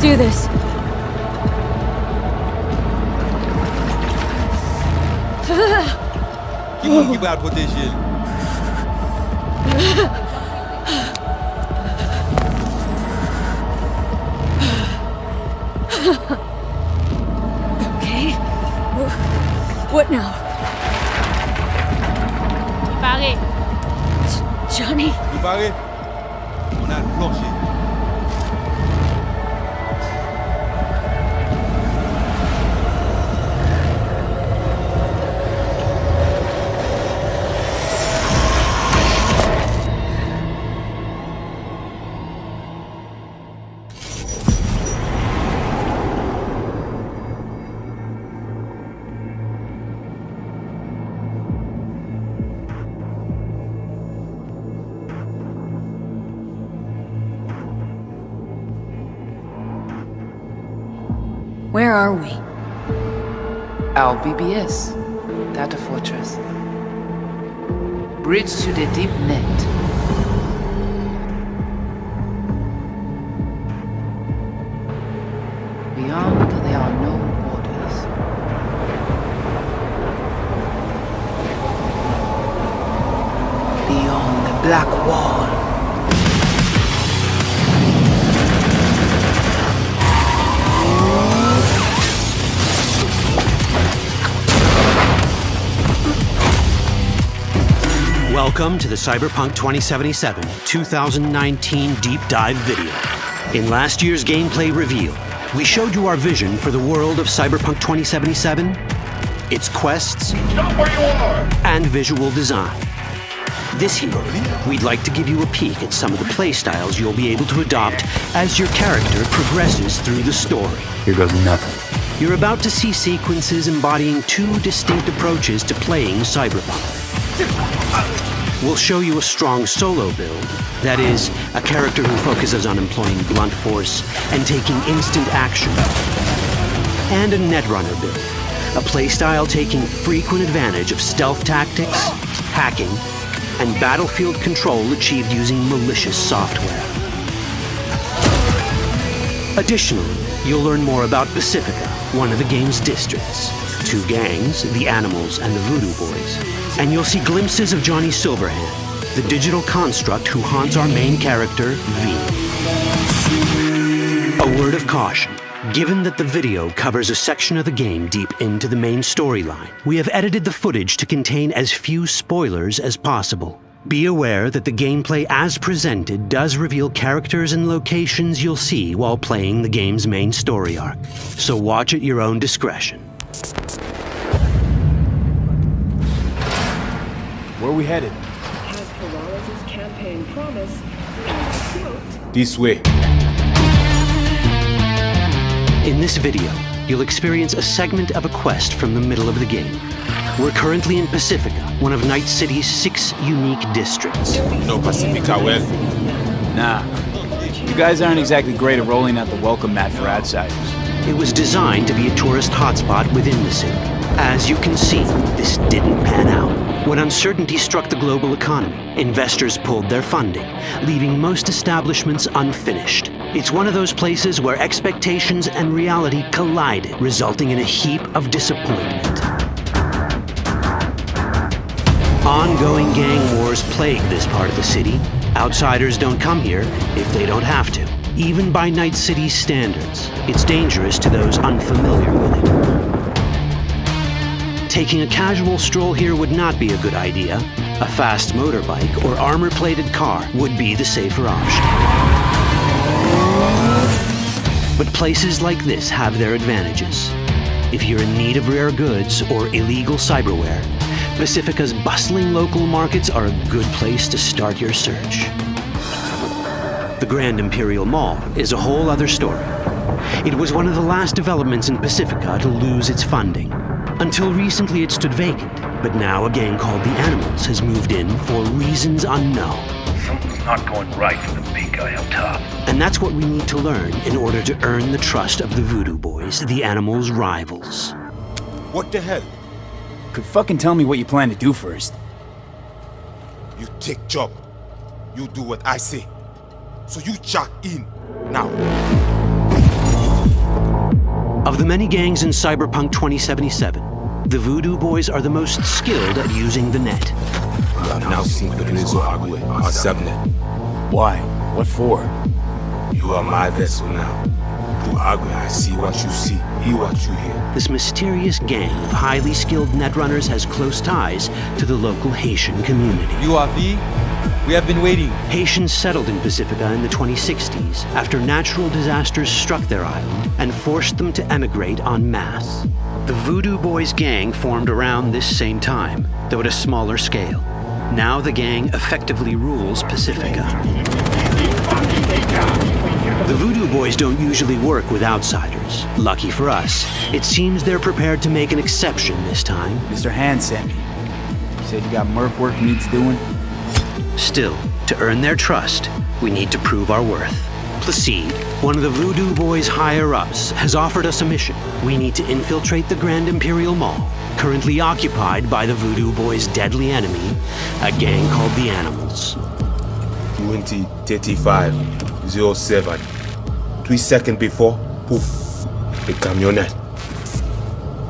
do this. Give out potential. Okay. What now? Pare. Johnny? You pare? On a planché. Where are we? Our BBS, Data Fortress. Bridge to the deep net. Beyond, there are no borders. Beyond the black wall. Welcome to the Cyberpunk 2077 2019 Deep Dive video. In last year's gameplay reveal, we showed you our vision for the world of Cyberpunk 2077, its quests, and visual design. This year, we'd like to give you a peek at some of the playstyles you'll be able to adopt as your character progresses through the story. Here goes nothing. You're about to see sequences embodying two distinct approaches to playing Cyberpunk. We'll show you a strong solo build, that is, a character who focuses on employing blunt force and taking instant action. And a netrunner build, a playstyle taking frequent advantage of stealth tactics, hacking, and battlefield control achieved using malicious software. Additionally, you'll learn more about Pacifica, one of the game's districts, two gangs, the Animals and the Voodoo Boys, and you'll see glimpses of Johnny Silverhand, the digital construct who haunts our main character, V. A word of caution. Given that the video covers a section of the game deep into the main storyline, we have edited the footage to contain as few spoilers as possible. Be aware that the gameplay as presented does reveal characters and locations you'll see while playing the game's main story arc. So watch at your own discretion. Where are we headed? Has Peralez's campaign promise, quote, This way. In this video, you'll experience a segment of a quest from the middle of the game. We're currently in Pacifica, one of Night City's 6 unique districts. No Pacifica well. Nah. You guys aren't exactly great at rolling out the welcome mat for outsiders. It was designed to be a tourist hotspot within the city. As you can see, this didn't pan out. When uncertainty struck the global economy, investors pulled their funding, leaving most establishments unfinished. It's one of those places where expectations and reality collided, resulting in a heap of disappointment. Ongoing gang wars plague this part of the city. Outsiders don't come here if they don't have to. Even by Night City's standards, it's dangerous to those unfamiliar with it. Taking a casual stroll here would not be a good idea. A fast motorbike or armor-plated car would be the safer option. But places like this have their advantages. If you're in need of rare goods or illegal cyberware, Pacifica's bustling local markets are a good place to start your search. The Grand Imperial Mall is a whole other story. It was one of the last developments in Pacifica to lose its funding. Until recently it stood vacant, but now a gang called the Animals has moved in for reasons unknown. Something's not going right for the big guy up top. And that's what we need to learn in order to earn the trust of the Voodoo Boys, the Animals' rivals. What the hell? Could fucking tell me what you plan to do first. You take job. You do what I say. So you jack in now. Of the many gangs in Cyberpunk 2077, the Voodoo Boys are the most skilled at using the net. You have now seen Pedrezo Agüe, our subnet. Why? What for? You are my vessel now. Through Agüe, I see what you see, hear what you hear. This mysterious gang of highly skilled netrunners has close ties to the local Haitian community. UAV, we have been waiting. Haitians settled in Pacifica in the 2060s after natural disasters struck their island and forced them to emigrate en masse. The Voodoo Boys gang formed around this same time, though at a smaller scale. Now the gang effectively rules Pacifica. The Voodoo Boys don't usually work with outsiders. Lucky for us, it seems they're prepared to make an exception this time. Mr. Hand sent me. He said you got merc work needs doing. Still, to earn their trust, we need to prove our worth. Placide, one of the Voodoo Boys' higher-ups, has offered us a mission. We need to infiltrate the Grand Imperial Mall, currently occupied by the Voodoo Boys' deadly enemy, a gang called the Animals. 20:35:07. 3 seconds before, poof, the camionette.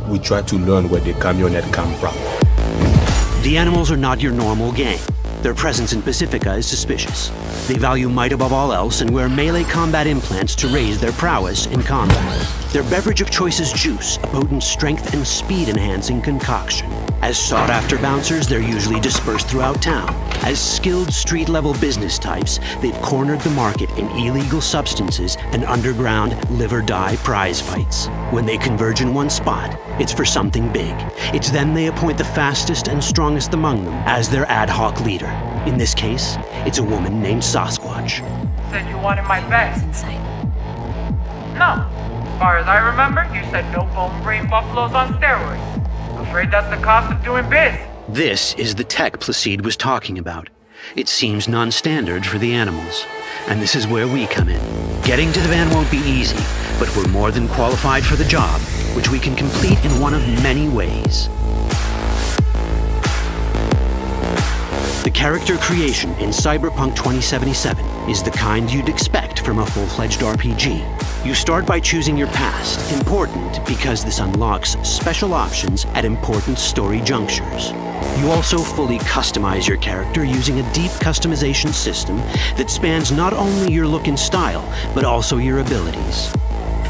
We try to learn where the camionette come from. The Animals are not your normal gang. Their presence in Pacifica is suspicious. They value might above all else and wear melee combat implants to raise their prowess in combat. Their beverage of choice is juice, a potent strength and speed-enhancing concoction. As sought-after bouncers, they're usually dispersed throughout town. As skilled street-level business types, they've cornered the market in illegal substances and underground live-or-die prize fights. When they converge in one spot, it's for something big. It's then they appoint the fastest and strongest among them as their ad hoc leader. In this case, it's a woman named Sasquatch. Said you wanted my bed. Inside. No. As far as I remember, you said no bone brain buffaloes on steroids. Afraid that's the cost of doing biz. This is the tech Placide was talking about. It seems non-standard for the Animals. And this is where we come in. Getting to the van won't be easy, but we're more than qualified for the job, which we can complete in one of many ways. The character creation in Cyberpunk 2077 is the kind you'd expect from a full-fledged RPG. You start by choosing your past, important because this unlocks special options at important story junctures. You also fully customize your character using a deep customization system that spans not only your look and style, but also your abilities.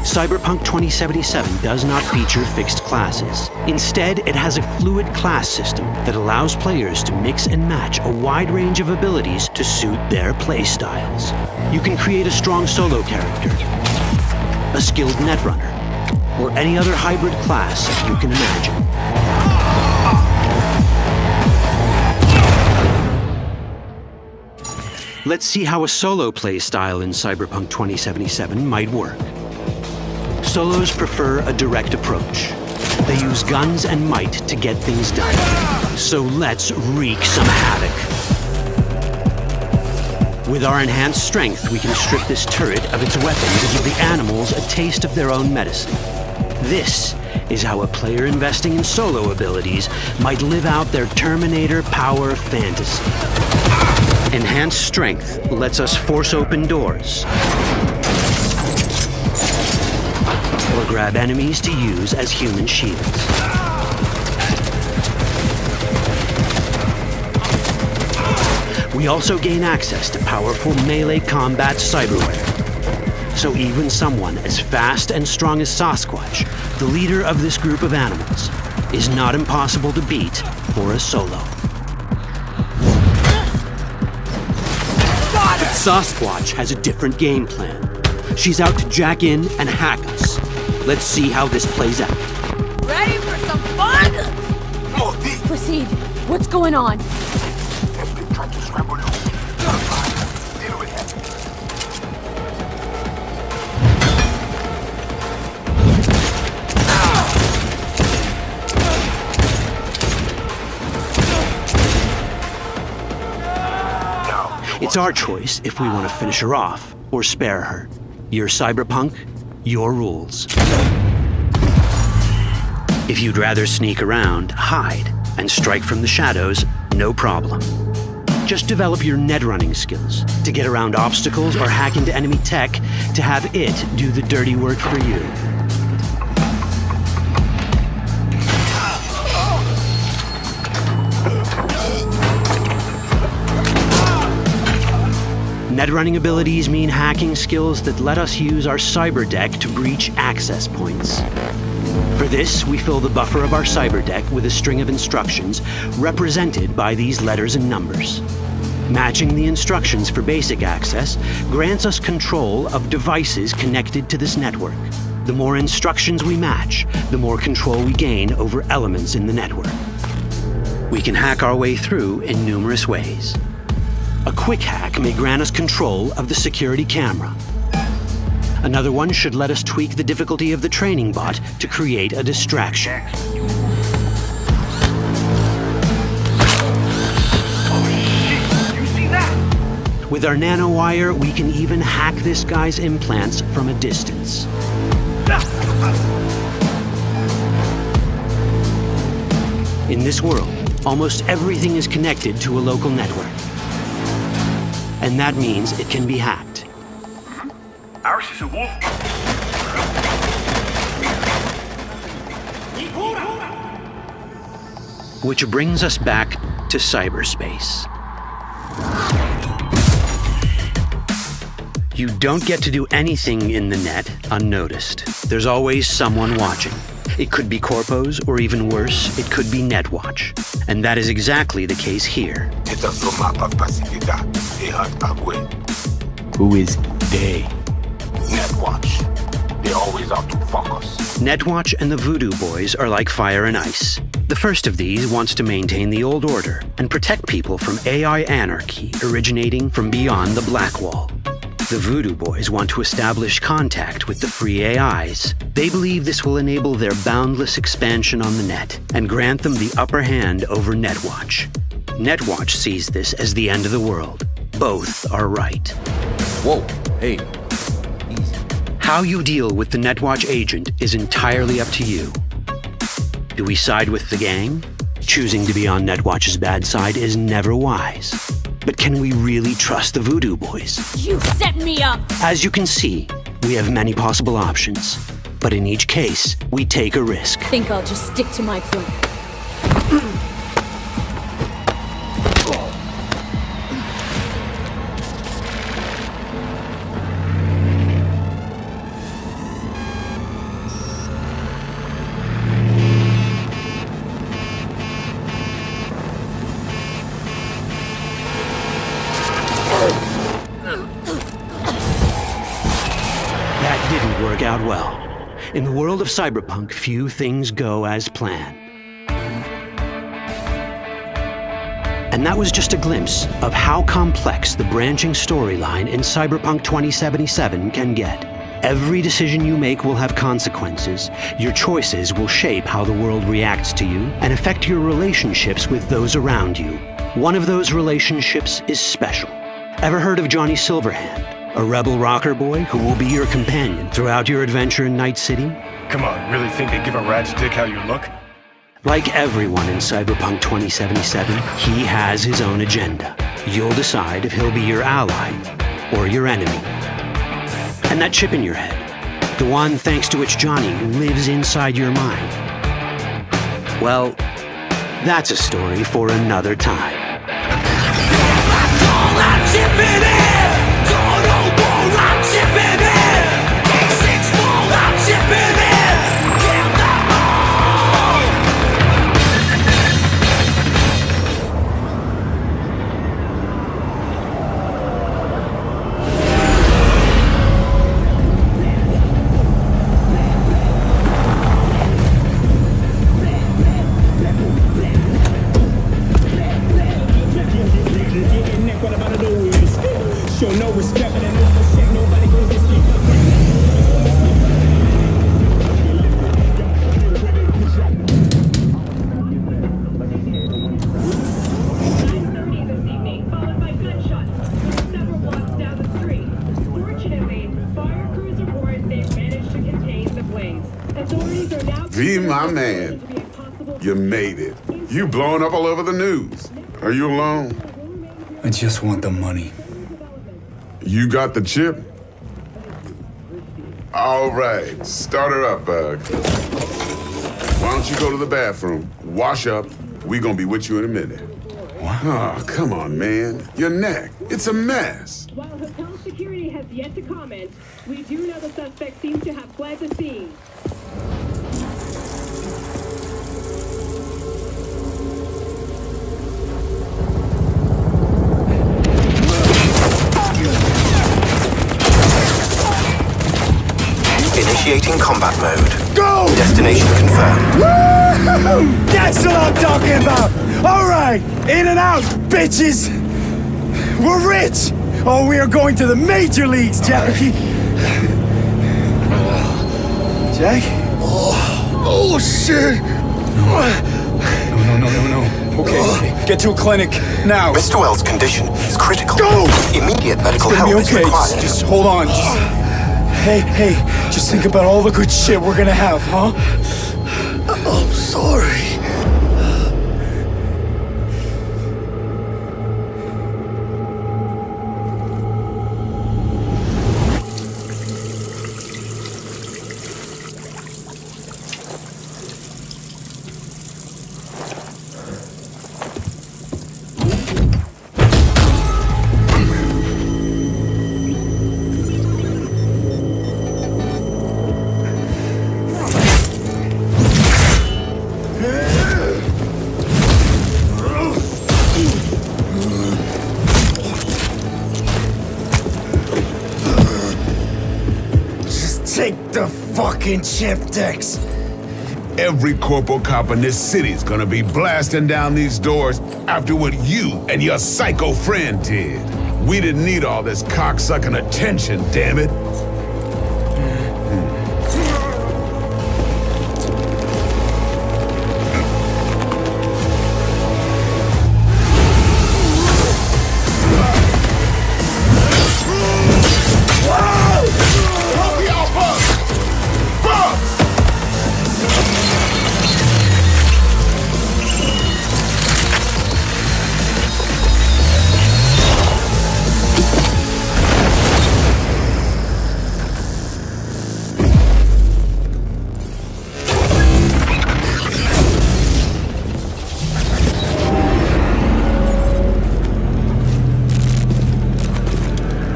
Cyberpunk 2077 does not feature fixed classes. Instead, it has a fluid class system that allows players to mix and match a wide range of abilities to suit their playstyles. You can create a strong solo character, a skilled netrunner, or any other hybrid class you can imagine. Let's see how a solo playstyle in Cyberpunk 2077 might work. Solos prefer a direct approach. They use guns and might to get things done. So let's wreak some havoc. With our enhanced strength, we can strip this turret of its weapons and give the Animals a taste of their own medicine. This is how a player investing in solo abilities might live out their Terminator power fantasy. Enhanced strength lets us force open doors, or grab enemies to use as human shields. We also gain access to powerful melee combat cyberware. So even someone as fast and strong as Sasquatch, the leader of this group of animals, is not impossible to beat for a solo. But Sasquatch has a different game plan. She's out to jack in and hack us. Let's see how this plays out. Ready for some fun? Proceed. What's going on? It's our choice if we want to finish her off or spare her. You're Cyberpunk, your rules. If you'd rather sneak around, hide, and strike from the shadows, no problem. Just develop your netrunning skills to get around obstacles or hack into enemy tech to have it do the dirty work for you. Netrunning abilities mean hacking skills that let us use our cyber deck to breach access points. For this, we fill the buffer of our cyber deck with a string of instructions represented by these letters and numbers. Matching the instructions for basic access grants us control of devices connected to this network. The more instructions we match, the more control we gain over elements in the network. We can hack our way through in numerous ways. A quick hack may grant us control of the security camera. Another one should let us tweak the difficulty of the training bot to create a distraction. With our nanowire, we can even hack this guy's implants from a distance. In this world, almost everything is connected to a local network. And that means it can be hacked. Ours is a wolf. Which brings us back to cyberspace. You don't get to do anything in the net unnoticed. There's always someone watching. It could be corpos, or even worse, it could be Netwatch. And that is exactly the case here. Who is they? Netwatch. They always out to fuck us. Netwatch and the Voodoo Boys are like fire and ice. The first of these wants to maintain the old order and protect people from AI anarchy originating from beyond the Black Wall. The Voodoo Boys want to establish contact with the free AIs. They believe this will enable their boundless expansion on the net and grant them the upper hand over Netwatch. Netwatch sees this as the end of the world. Both are right. Whoa, hey. How you deal with the Netwatch agent is entirely up to you. Do we side with the gang? Choosing to be on Netwatch's bad side is never wise. But can we really trust the Voodoo Boys? You set me up! As you can see, we have many possible options. But in each case, we take a risk. Think I'll just stick to my plan. That didn't work out well. In the world of Cyberpunk, few things go as planned. And that was just a glimpse of how complex the branching storyline in Cyberpunk 2077 can get. Every decision you make will have consequences. Your choices will shape how the world reacts to you and affect your relationships with those around you. One of those relationships is special. Ever heard of Johnny Silverhand? A rebel rocker boy who will be your companion throughout your adventure in Night City? Come on, really think they give a rat's dick how you look? Like everyone in Cyberpunk 2077, he has his own agenda. You'll decide if he'll be your ally or your enemy. And that chip in your head, the one thanks to which Johnny lives inside your mind. Well, that's a story for another time. Show no respect, but no shit, nobody goes this evening, followed by gunshots several blocks down the street. Fortunately, fire crews report they managed to contain the blaze. Authorities are now V, my man, you made it. You blowing up all over the news. Are you alone? I just want the money. You got the chip? All right, start her up, Bug. Why don't you go to the bathroom, wash up, we gonna be with you in a minute. Oh, come on, man. Your neck. It's a mess. While hotel security has yet to comment, we do know the suspect seems to have fled the scene. Initiating combat mode. Go! Destination confirmed. Woo! That's what I'm talking about! Alright! In and out, bitches! We're rich! Oh, we are going to the major leagues, Jackie! Jack? Oh, shit! No. Okay, get to a clinic, now! Mr. Wells' condition is critical. Go! Immediate medical It's gonna help be okay. is required. Just hold on. Hey, just think about all the good shit we're gonna have, huh? I'm sorry. Take the fucking chip decks. Every corporal cop in this city's gonna be blasting down these doors after what you and your psycho friend did. We didn't need all this cocksucking attention, damn it.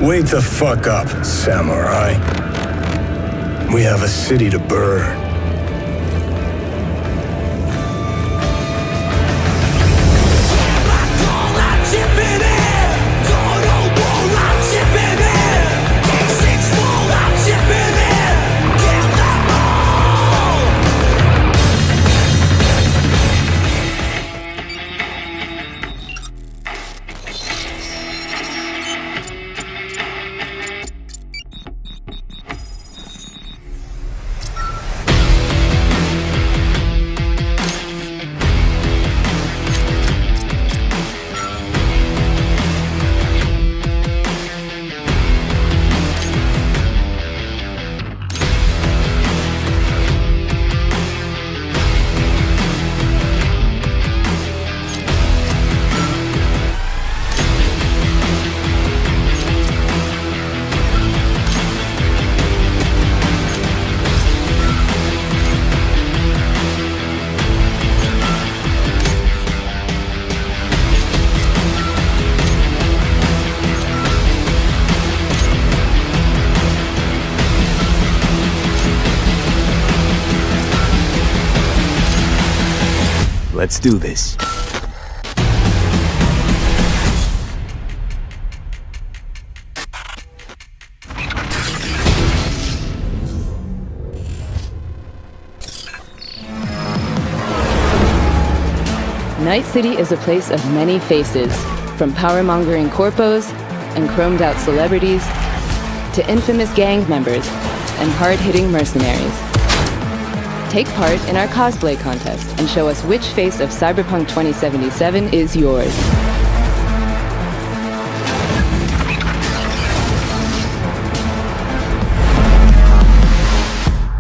Wake the fuck up, samurai. We have a city to burn. Let's do this. Night City is a place of many faces, from power-mongering corpos and chromed-out celebrities to infamous gang members and hard-hitting mercenaries. Take part in our cosplay contest and show us which face of Cyberpunk 2077 is yours.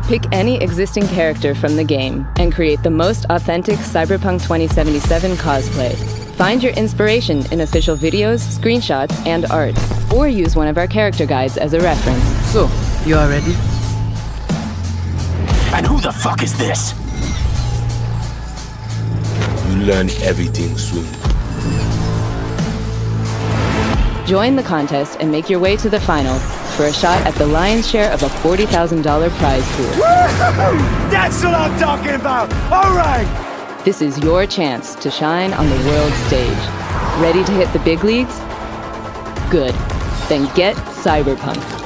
Pick any existing character from the game and create the most authentic Cyberpunk 2077 cosplay. Find your inspiration in official videos, screenshots, and art, or use one of our character guides as a reference. So, you are ready? And who the fuck is this? You learn everything soon. Join the contest and make your way to the final for a shot at the lion's share of a $40,000 prize pool. That's what I'm talking about! All right! This is your chance to shine on the world stage. Ready to hit the big leagues? Good. Then get Cyberpunk.